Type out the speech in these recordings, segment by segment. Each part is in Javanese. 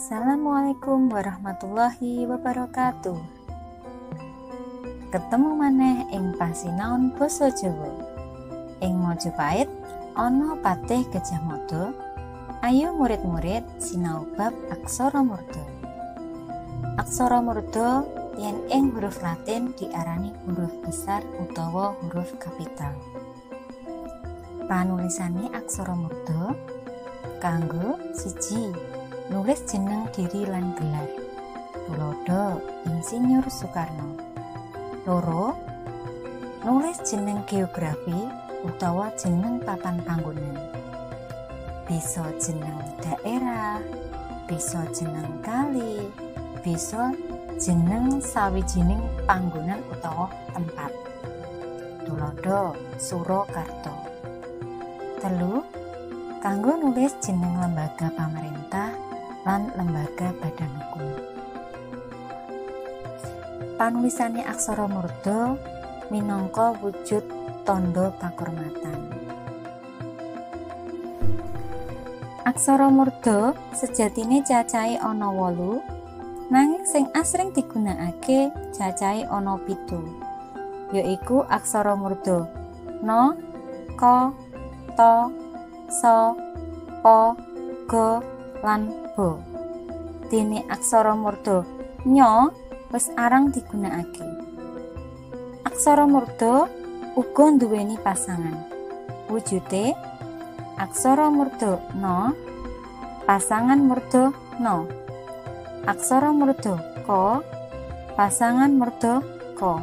Assalamualaikum warahmatullahi wabarakatuh. Ketemu maneh ing pasinaon basa Jawa. Ing Majapahit ana patih Gajah Mada. Ayo murid-murid sinau bab aksara murda. Aksara murda yen ing huruf Latin diarani huruf besar utawa huruf kapital. Panulisane aksara murda kanggo siji nulis jeneng diri lan gelar. Tuladha Insinyur Soekarno. 2. Nulis jeneng geografi utawa jeneng papan panggonan. Bisa jeneng daerah, bisa jeneng kali, bisa jeneng sawijining panggonan utawa tempat. Tuladha Surakarta. 3. Kanggo nulis jeneng lembaga pamarentah lan lembaga badan hukum. Panulisane aksara murda minangka wujud tandha pakurmatan. Aksara murda sejatine cacahe ana 8, nanging sing asring digunakake cacahe ana 7, yaiku aksara murda na, ka, ta, sa, pa, ga, lan ba. Dene aksara murda nya wis arang digunakake. Aksara murda uga nduweni pasangan. Wujude aksara murda na, pasangan murda na. Aksara murda ka, pasangan murda ka.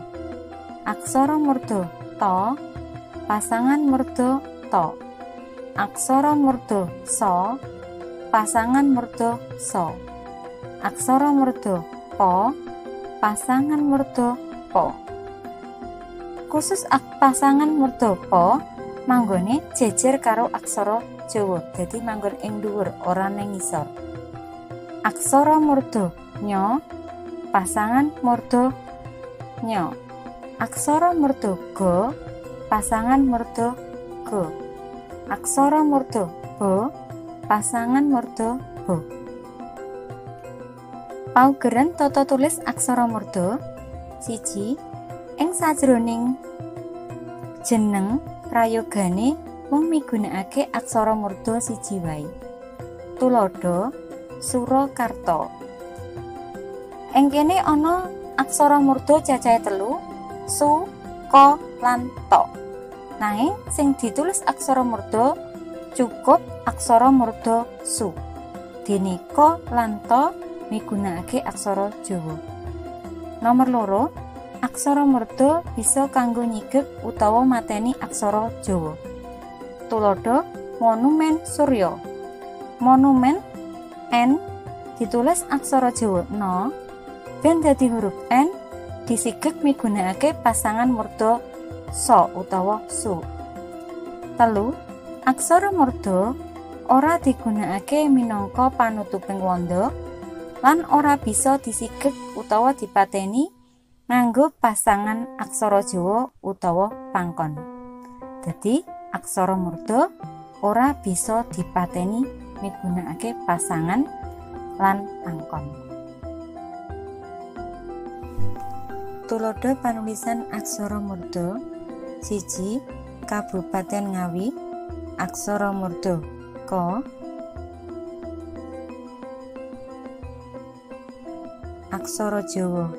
Aksara murda ta, pasangan murda ta. Aksara murda sa, pasangan murda sa. Aksara murda pa, pasangan murda pa. Khusus pasangan murda pa manggone jejer karo aksara Jawa, dadi manggon ing dhuwur ora ning ngisor. Aksara murda nya, pasangan murda nya. Aksara murda ga, pasangan murda ga. Aksara murda ba, pasangan murda ba. Paugeran tata tulis aksara murda. 1. Ing sajroning jeneng prayogane mung migunakake aksara murda siji wae. Tuladha Surakarta. Ing kene ana aksara murda cacahe 3, su, ka, lan ta. Nanging sing ditulis aksara murda cukup aksara murda su. Dene ka lan ta migunakake aksara Jawa. Nomor 2, aksara murda bisa kanggo nyigek utawa mateni aksara Jawa. Tuladha Monumen Surya. Monumen N ditulis aksara Jawa na, ben dadi huruf N disigek migunakake pasangan murda sa utawa su. 3. Aksara murda ora digunakake minangka panutuping wanda lan ora bisa disigek utawa dipateni nganggo pasangan aksara Jawa utawa pangkon. Dadi aksara murda ora bisa dipateni migunakake pasangan lan pangkon. Tuladha panulisan aksara murda. 1. Kabupaten Ngawi. Aksara murda ka. Aksara Jawa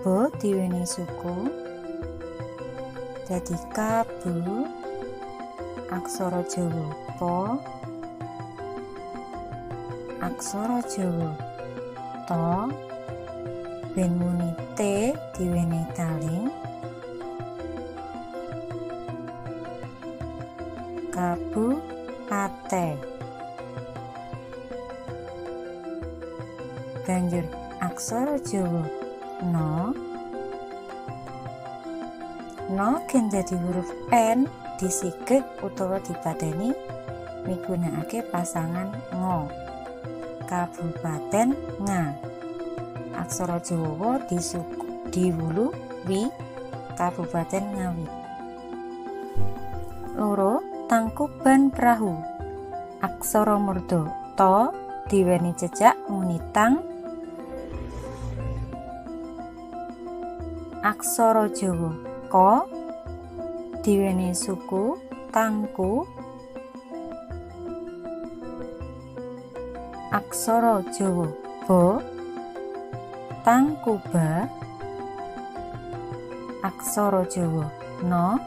ba diwenehi suku dadi kabu. Aksara Jawa pa. Aksara Jawa ta ben muni t diwenehi taling. Kabupaten. Banjur aksara Jawa na gen dadi huruf N disigek utawa dipateni migunakake pasangan nga. Kabupaten nga. Aksara Jawa diwulu wi. Kabupaten Ngawi. 2. Tangkuban Perahu. Aksara murda ta diweni jejak muni tang. Aksara Jawa Ka diweni suku tangku. Aksara Jawa Ba tangku ba. Aksara Jawa Na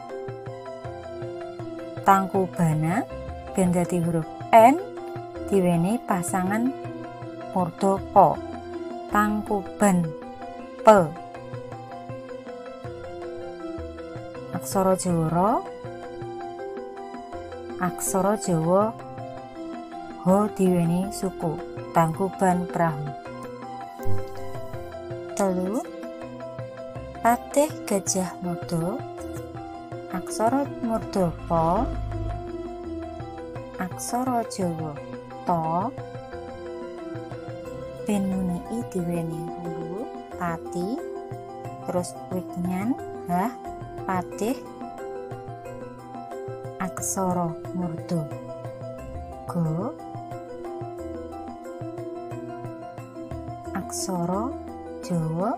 tangku bana. Ben dadi huruf N diweni pasangan murda pa. Tangkuban pe. Aksara Jawa Ra. Aksara Jawa Ha diweni suku tangkuban prahu. 3. Patih Gajah Mada. Aksara murda pa. Aksara Jawa Ta. Ben muni I diweni hulu pati. Terus wignan hah patih. Aksara murda Ga. Aksara Jawa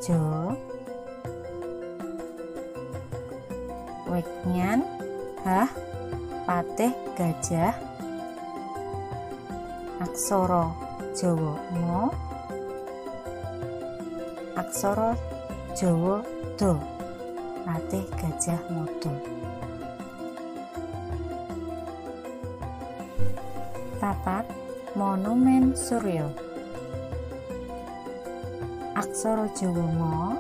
Ja. Wignan hah patih gajah. Aksara Jawa Ma. Aksara Jawa Da. Patih Gajah Mada. Papat Monumen Surya. Aksara Jawa Ma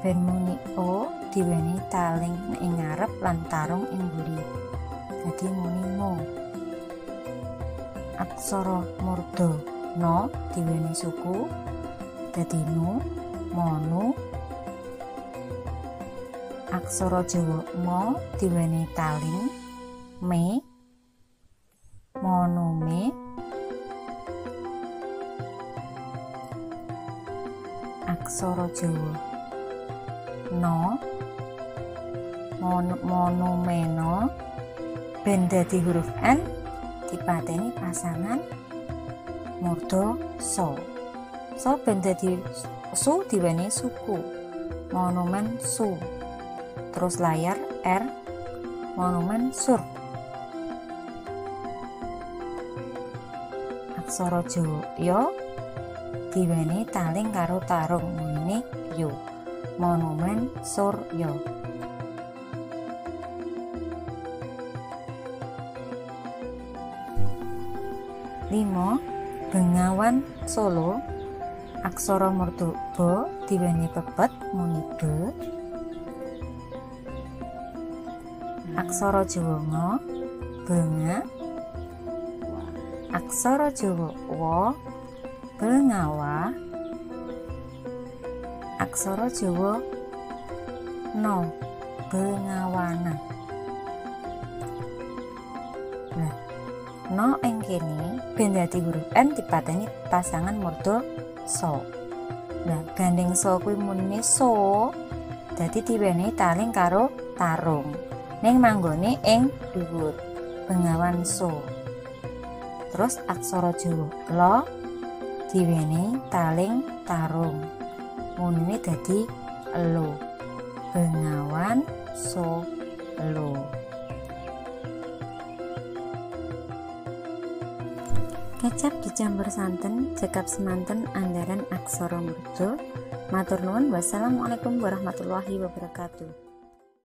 ben muni O diweni taling ing ngarep lan tarung ing mburi. Dadi muni Mo. Aksara murda Na diweni suku dadi Nu. Monu. Aksara Jawa Ma diweni taling Me. Monume. Aksara Jawa No monumeno ben dadi huruf N dipateni pasangan murda So. So ben dadi Su diweni suku. Monumen Su. Terus layar R. Monumen Sur. Aksara Jawa Ya diweni taling karo tarung muni Yo. Monumen Surya. 5. Bengawan Solo. Aksara murda Ba diweni pepet muni Be. Aksara Jawa Nga Benga. Aksara Jawa Wa Bengawa. Aksara Jawa No Bengawana. Nah, No ing kene ben dadi huruf N dipateni pasangan murda So. Nah, gandeng So kuwi munine So dadi diwenehi taling karo tarung. Ning manggone ing dhuwur. Bengawan So. Terus aksara Jawa Lo diwenehi taling tarung. Munine dadi Lo. Bengawan Solo. Kecap dicampur santen, cekap semanten anggaran aksara murda. Matur nuwun. Wassalamualaikum warahmatullahi wabarakatuh.